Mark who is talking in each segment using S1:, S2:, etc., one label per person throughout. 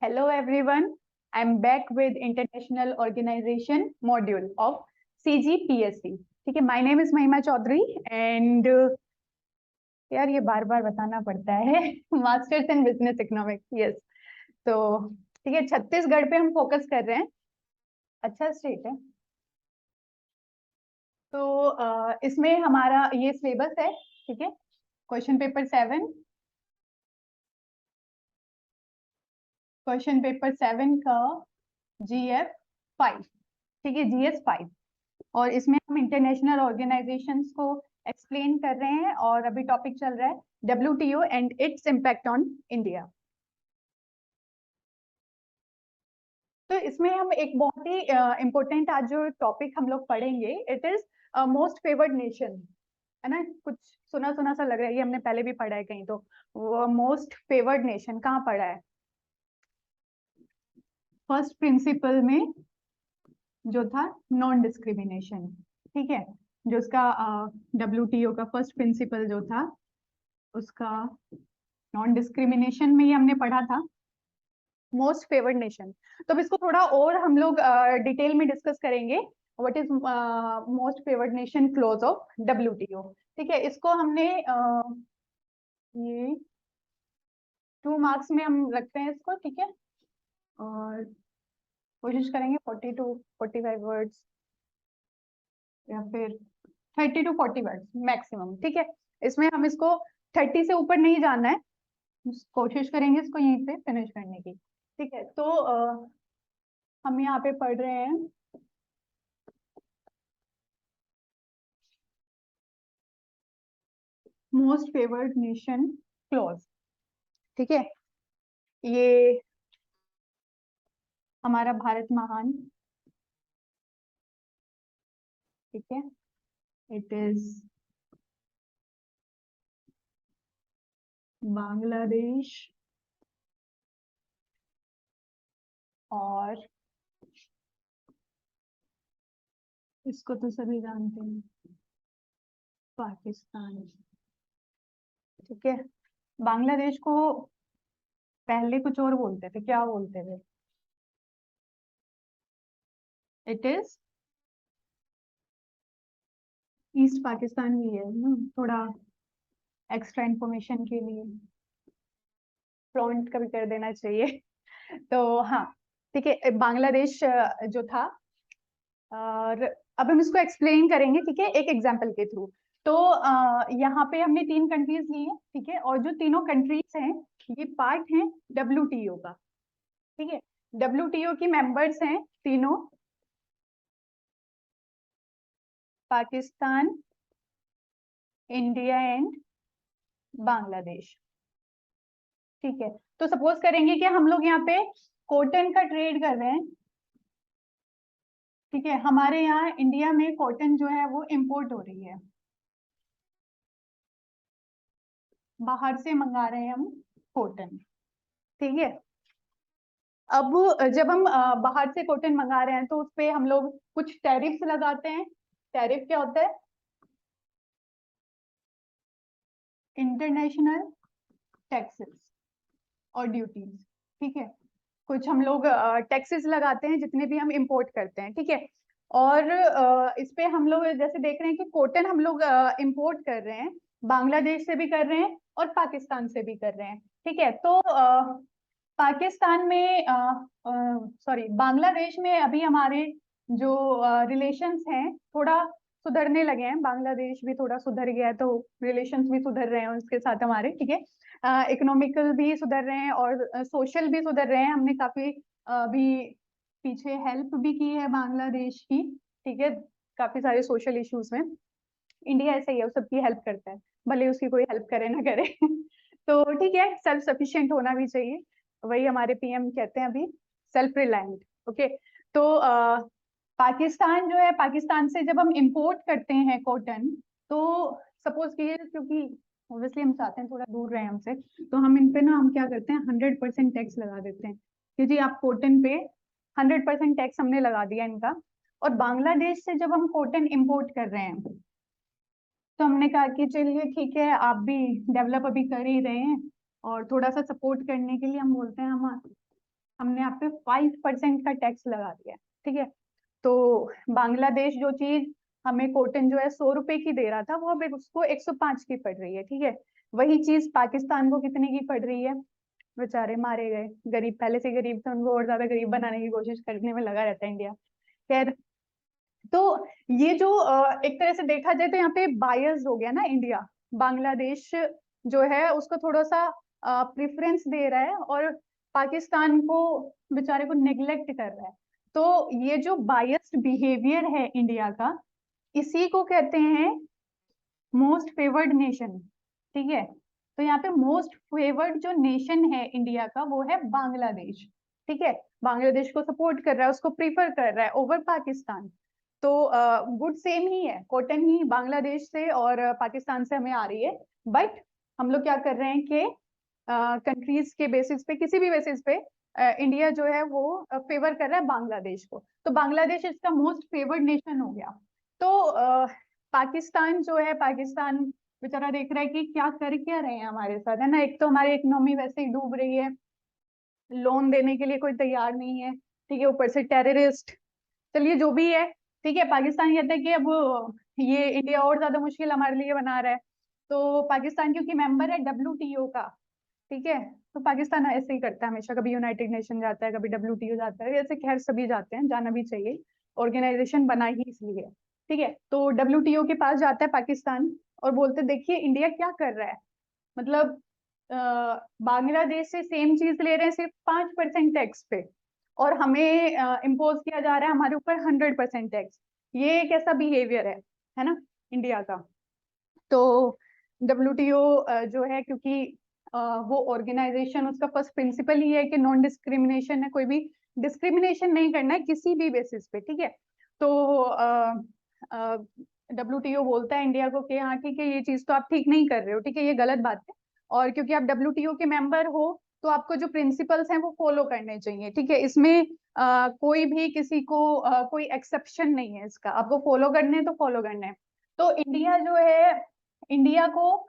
S1: Hello everyone, I'm back with International Organization module of CGPSC. ठीक है, my name is महिमा Chaudhary and यार ये बार बार बताना पड़ता है masters in business economics. Yes, तो ठीक है, छत्तीसगढ़ पे हम फोकस कर रहे हैं. अच्छा स्टेट है. तो इसमें हमारा ये सिलेबस है. ठीक है, क्वेश्चन पेपर 7 का GF 5. ठीक है, GS 5. और इसमें हम इंटरनेशनल ऑर्गेनाइजेशंस को एक्सप्लेन कर रहे हैं और अभी टॉपिक चल रहा है WTO and its impact on India. तो इसमें हम एक बहुत ही इम्पोर्टेंट आज जो टॉपिक हम लोग पढ़ेंगे, it is most favoured nation. है ना, कुछ सुना सुना सा लग रहा है, ये हमने पहले भी पढ़ा है कहीं. तो वो मोस्ट फेवर्ड नेशन कहाँ पढ़ा है? फर्स्ट प्रिंसिपल में जो था नॉन डिस्क्रिमिनेशन. ठीक है, जो उसका WTO का फर्स्ट प्रिंसिपल जो था उसका नॉन डिस्क्रिमिनेशन में ही हमने पढ़ा था मोस्ट फेवर्ड नेशन. तो अब इसको थोड़ा और हम लोग डिटेल में डिस्कस करेंगे. What is most favoured nation close of WTO. ठीक है, इसको हमने ये 2 मार्क्स में हम रखते हैं इसको. ठीक है, और कोशिश करेंगे 40 to 45 वर्ड्स या फिर 30 to 40 वर्ड्स मैक्सिमम. ठीक है, इसमें हम इसको 30 से ऊपर नहीं जाना है, कोशिश करेंगे इसको यहीं पे फिनिश करने की. ठीक है, तो हम यहाँ पे पढ़ रहे हैं मोस्ट फेवर्ड नेशन क्लॉज. ठीक है, ये हमारा भारत महान. ठीक है, इट इज बांग्लादेश और इसको तो सभी जानते हैं, पाकिस्तान. ठीक है, बांग्लादेश को पहले कुछ और बोलते थे, क्या बोलते थे? इट इज ईस्ट पाकिस्तान भी है ना, थोड़ा एक्स्ट्रा इंफॉर्मेशन के लिए फ्लॉन्ट कभी कर देना चाहिए. तो हाँ, ठीक है, बांग्लादेश जो था, और अब हम इसको एक्सप्लेन करेंगे. ठीक है, एक एग्जांपल के थ्रू. तो यहाँ पे हमने 3 कंट्रीज ली हैं. ठीक है, और जो तीनों कंट्रीज हैं ये पार्ट हैं WTO का. ठीक है, WTO की मेंबर्स हैं तीनों, पाकिस्तान, इंडिया एंड बांग्लादेश. ठीक है, तो सपोज करेंगे कि हम लोग यहाँ पे कॉटन का ट्रेड कर रहे हैं. ठीक है, हमारे यहाँ इंडिया में कॉटन जो है वो इंपोर्ट हो रही है, बाहर से मंगा रहे हैं हम कॉटन. ठीक है, अब जब हम बाहर से कॉटन मंगा रहे हैं तो उस पे हम लोग कुछ टैरिफ्स लगाते हैं. टैरिफ क्या होता है? इंटरनेशनल टैक्सेस और ड्यूटीज. ठीक है, कुछ हम लोग टैक्सेस लगाते हैं जितने भी हम इंपोर्ट करते हैं. ठीक है, और इस पे हम लोग जैसे देख रहे हैं कि कॉटन हम लोग इंपोर्ट कर रहे हैं, बांग्लादेश से भी कर रहे हैं और पाकिस्तान से भी कर रहे हैं. ठीक है, तो पाकिस्तान में सॉरी बांग्लादेश में अभी हमारे जो रिलेशंस हैं थोड़ा सुधरने लगे हैं. बांग्लादेश भी थोड़ा सुधर गया है, तो रिलेशंस भी सुधर रहे हैं उसके साथ हमारे. ठीक है, इकोनॉमिकल भी सुधर रहे हैं और सोशल भी सुधर रहे हैं. हमने काफी अभी पीछे हेल्प भी की है बांग्लादेश की. ठीक है, काफी सारे सोशल इश्यूज में इंडिया ऐसा ही है, वो सबकी हेल्प करता है, भले उसकी कोई हेल्प करे ना करे. तो ठीक है, सेल्फ सफिशिएंट होना भी चाहिए, वही हमारे PM कहते हैं अभी, सेल्फ रिलायंट. ओके, तो पाकिस्तान जो है, पाकिस्तान से जब हम इंपोर्ट करते हैं कॉटन, तो सपोज कीजिए, क्योंकि ऑब्वियसली हम चाहते हैं थोड़ा दूर रहे हमसे, तो हम इन पे ना हम क्या करते हैं 100% टैक्स लगा देते हैं कि जी आप कॉटन पे 100% टैक्स हमने लगा दिया इनका. और बांग्लादेश से जब हम कॉटन इंपोर्ट कर रहे हैं तो हमने कहा कि चलिए ठीक है, आप भी डेवलप अभी कर ही रहे हैं और थोड़ा सा सपोर्ट करने के लिए हम बोलते हैं हमने यहाँ पे 5% का टैक्स लगा दिया है, ठीक है। तो बांग्लादेश जो चीज हमें कॉटन जो है 100 रुपए की दे रहा था, वो अब उसको 105 की पड़ रही है, ठीक है। वही चीज पाकिस्तान को कितने की पड़ रही है? बेचारे मारे गए, गरीब पहले से गरीब थे, उनको और ज्यादा गरीब बनाने की कोशिश करने में लगा रहता है इंडिया। खैर, तो ये जो एक तरह से देखा जाए तो यहाँ पे बायस हो गया ना इंडिया। बांग्लादेश जो है उसको थोड़ा सा प्रेफरेंस दे रहा है और पाकिस्तान को बेचारे को नेग्लेक्ट कर रहा है। तो ये जो बायस्ड बिहेवियर है इंडिया का, इसी को कहते हैं मोस्ट फेवर्ड नेशन, ठीक है। तो यहाँ पे मोस्ट फेवर्ड जो नेशन है इंडिया का वो है बांग्लादेश, ठीक है। बांग्लादेश को सपोर्ट कर रहा है, उसको प्रीफर कर रहा है ओवर पाकिस्तान। तो गुड सेम ही है, कॉटन ही बांग्लादेश से और पाकिस्तान से हमें आ रही है। बट हम लोग क्या कर रहे हैं कि कंट्रीज के बेसिस पे, किसी भी बेसिस पे इंडिया जो है वो फेवर कर रहा है बांग्लादेश को। तो बांग्लादेश इसका मोस्ट फेवर्ड नेशन हो गया। तो पाकिस्तान जो है, पाकिस्तान बेचारा देख रहा है कि क्या कर क्या रहे हैं हमारे साथ, है ना। एक तो हमारी इकोनॉमी वैसे ही डूब रही है, लोन देने के लिए कोई तैयार नहीं है, ठीक है, ऊपर से टेररिस्ट। चलिए जो भी है, ठीक है। पाकिस्तान कहता है कि अब ये इंडिया और ज्यादा मुश्किल हमारे लिए बना रहा है। तो पाकिस्तान क्योंकि मेंबर है WTO का, ठीक है, तो पाकिस्तान ऐसे ही करता है हमेशा, कभी यूनाइटेड नेशन जाता है, कभी WTO जाता है, ऐसे खैर सभी जाते हैं, जाना भी चाहिए, ऑर्गेनाइजेशन बना ही इसलिए, ठीक है। तो WTO के पास जाता है पाकिस्तान और बोलते देखिए इंडिया क्या कर रहा है, मतलब बांग्लादेश से सेम चीज ले रहे हैं सिर्फ 5% टैक्स पे, और हमें इम्पोज किया जा रहा है हमारे ऊपर 100% टैक्स। ये कैसा बिहेवियर है ना इंडिया का। तो WTO जो है, क्योंकि वो ऑर्गेनाइजेशन, उसका फर्स्ट प्रिंसिपल ही है कि नॉन डिस्क्रिमिनेशन है, कोई भी डिस्क्रिमिनेशन नहीं करना है किसी भी बेसिस पे, ठीक है। तो WTO बोलता है इंडिया को कि हाँ ठीक है, ये चीज तो आप ठीक नहीं कर रहे हो, ठीक है, ये गलत बात है, और क्योंकि आप WTO के मेंबर हो तो आपको जो प्रिंसिपल्स हैं वो फॉलो करने चाहिए, ठीक है। इसमें कोई भी किसी को कोई एक्सेप्शन नहीं है, इसका आपको फॉलो करने हैं तो फॉलो करने हैं। तो इंडिया जो है, इंडिया को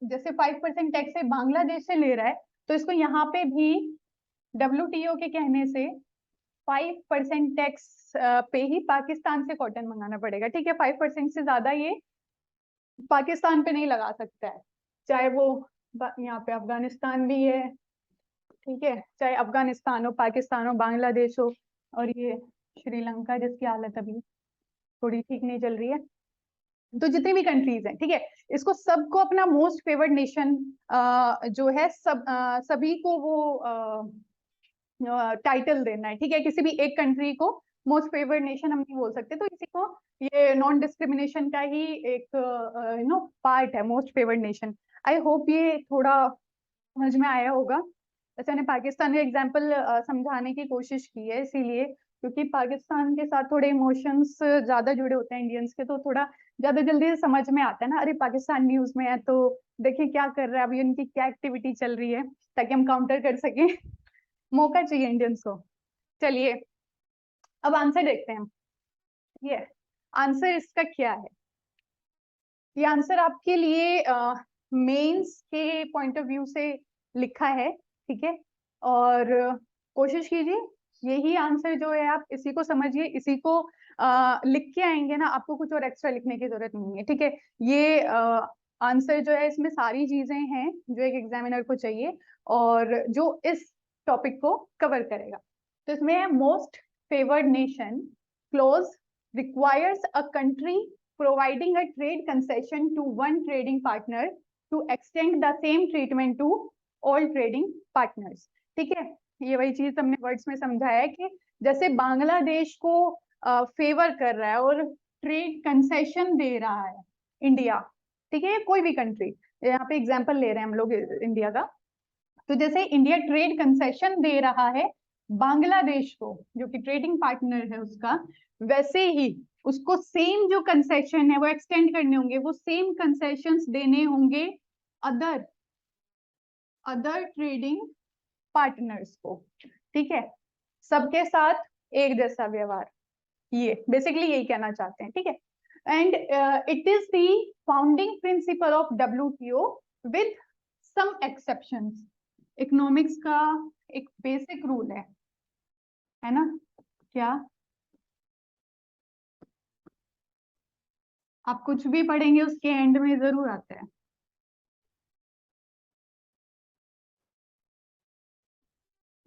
S1: जैसे 5% टैक्स से बांग्लादेश से ले रहा है, तो इसको यहाँ पे भी WTO के कहने से 5% टैक्स पे ही पाकिस्तान से कॉटन मंगाना पड़ेगा, ठीक है। 5% से ज्यादा ये पाकिस्तान पे नहीं लगा सकता है, चाहे वो यहाँ पे अफगानिस्तान भी है, ठीक है, चाहे अफगानिस्तान हो, पाकिस्तान हो, बांग्लादेश हो, और ये श्रीलंका जिसकी हालत अभी थोड़ी ठीक नहीं चल रही है। तो जितनी भी कंट्रीज हैं, ठीक है, इसको सबको अपना मोस्ट फेवर्ड नेशन जो है सभी को वो टाइटल देना है, ठीक है। किसी भी एक कंट्री को मोस्ट फेवर्ड नेशन हम नहीं बोल सकते, तो इसी को ये नॉन डिस्क्रिमिनेशन का ही एक पार्ट है, most favoured nation. I hope ये थोड़ा समझ में आया होगा। वैसे मैंने पाकिस्तान का एग्जाम्पल समझाने की कोशिश की है, इसीलिए क्योंकि पाकिस्तान के साथ थोड़े इमोशंस ज्यादा जुड़े होते हैं इंडियंस के, तो थोड़ा ज्यादा जल्दी से समझ में आता है ना, अरे पाकिस्तान न्यूज में है तो देखिए क्या कर रहा है अभी, उनकी क्या एक्टिविटी चल रही है, ताकि हम काउंटर कर सकें। मौका चाहिए इंडियंस को। चलिए अब आंसर देखते हैं। ये आंसर इसका क्या है? ये आंसर आपके लिए मेंस के पॉइंट ऑफ व्यू से लिखा है, ठीक है, और कोशिश कीजिए यही आंसर जो है आप इसी को समझिए, इसी को लिख के आएंगे ना, आपको कुछ और एक्स्ट्रा लिखने की जरूरत नहीं है, ठीक है। ये आंसर जो है इसमें सारी चीजें हैं जो एक एग्जामिनर को चाहिए और जो इस टॉपिक को कवर करेगा। तो इसमें है most favoured nation close requires a country providing a trade concession to one trading partner to extend the same treatment to all trading partners, ठीक है। ये वही चीज हमने वर्ड्स में समझाया है कि जैसे बांग्लादेश को फेवर कर रहा है और ट्रेड कंसेशन दे रहा है इंडिया, ठीक है, कोई भी कंट्री, यहाँ पे एग्जांपल ले रहे हैं हम लोग इंडिया का। तो जैसे इंडिया ट्रेड कंसेशन दे रहा है बांग्लादेश को जो कि ट्रेडिंग पार्टनर है उसका, वैसे ही उसको सेम जो कंसेशन है वो एक्सटेंड करने होंगे, वो सेम कंसेशंस देने होंगे अदर ट्रेडिंग पार्टनर्स को, ठीक है। सबके साथ एक जैसा व्यवहार, ये बेसिकली यही कहना चाहते हैं, ठीक है। And it is the founding principle of WTO with some exceptions. Economics का एक बेसिक रूल है ना? क्या आप कुछ भी पढ़ेंगे उसके एंड में जरूर आता है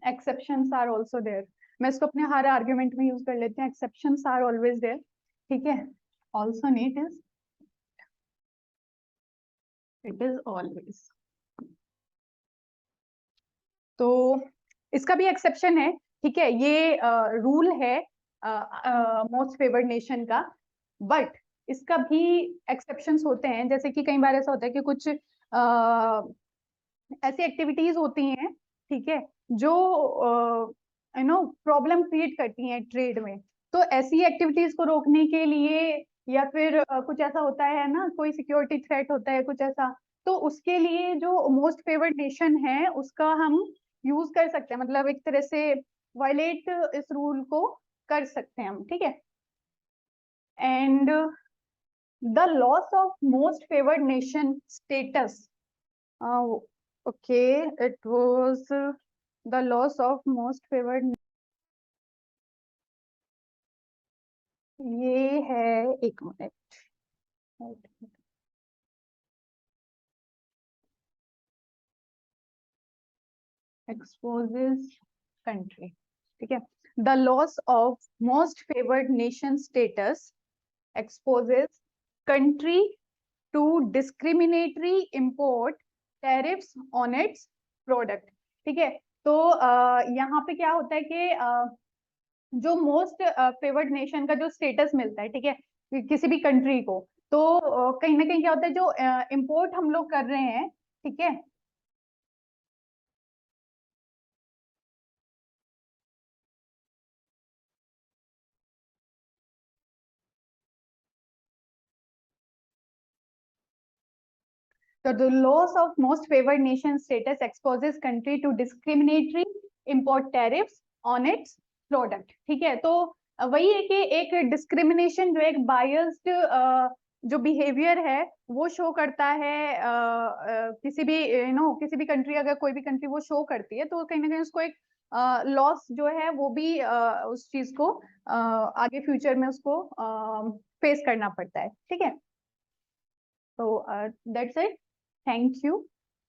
S1: एक्सेप्शंस आर ऑल्सो देयर। मैं इसको अपने हर आर्ग्यूमेंट में यूज कर लेते हैं, एक्सेप्शंस आर ऑलवेज देयर, ठीक है। Also neat is, it is always. तो इसका भी एक्सेप्शन है, ठीक है, ये रूल है मोस्ट फेवर्ड नेशन का, बट इसका भी एक्सेप्शंस होते हैं। जैसे कि कई बार ऐसा होता है कि कुछ ऐसी एक्टिविटीज होती हैं, ठीक है, जो यू नो प्रॉब्लम क्रिएट करती हैं ट्रेड में। तो ऐसी एक्टिविटीज को रोकने के लिए, या फिर कुछ ऐसा होता है ना, कोई सिक्योरिटी थ्रेट होता है कुछ ऐसा, तो उसके लिए जो मोस्ट फेवर्ड नेशन है उसका हम यूज कर सकते हैं, मतलब एक तरह से वायलेट इस रूल को कर सकते हैं हम, ठीक है। And the loss of most favoured nation status, okay, it was the loss of most favored। ये है, एक मिनट, exposes country, ठीक है। the loss of most favored nation status exposes country to discriminatory import tariffs on its product, ठीक है। तो यहाँ पे क्या होता है कि जो मोस्ट फेवर्ड नेशन का जो स्टेटस मिलता है, ठीक है, किसी भी कंट्री को, तो कहीं ना कहीं क्या होता है, जो इंपोर्ट हम लोग कर रहे हैं, ठीक है, तो the loss of most favored nation status exposes country to discriminatory import tariffs on its product, ठीक है। तो वही है कि एक डिस्क्रिमिनेशन, जो एक बायस्ड जो बिहेवियर है वो शो करता है, किसी भी किसी भी कंट्री, अगर कोई भी कंट्री वो शो करती है, तो कहीं ना कहीं उसको एक लॉस जो है वो भी उस चीज को आगे फ्यूचर में उसको फेस करना पड़ता है, ठीक है। तो दैट्स इट, थैंक यू।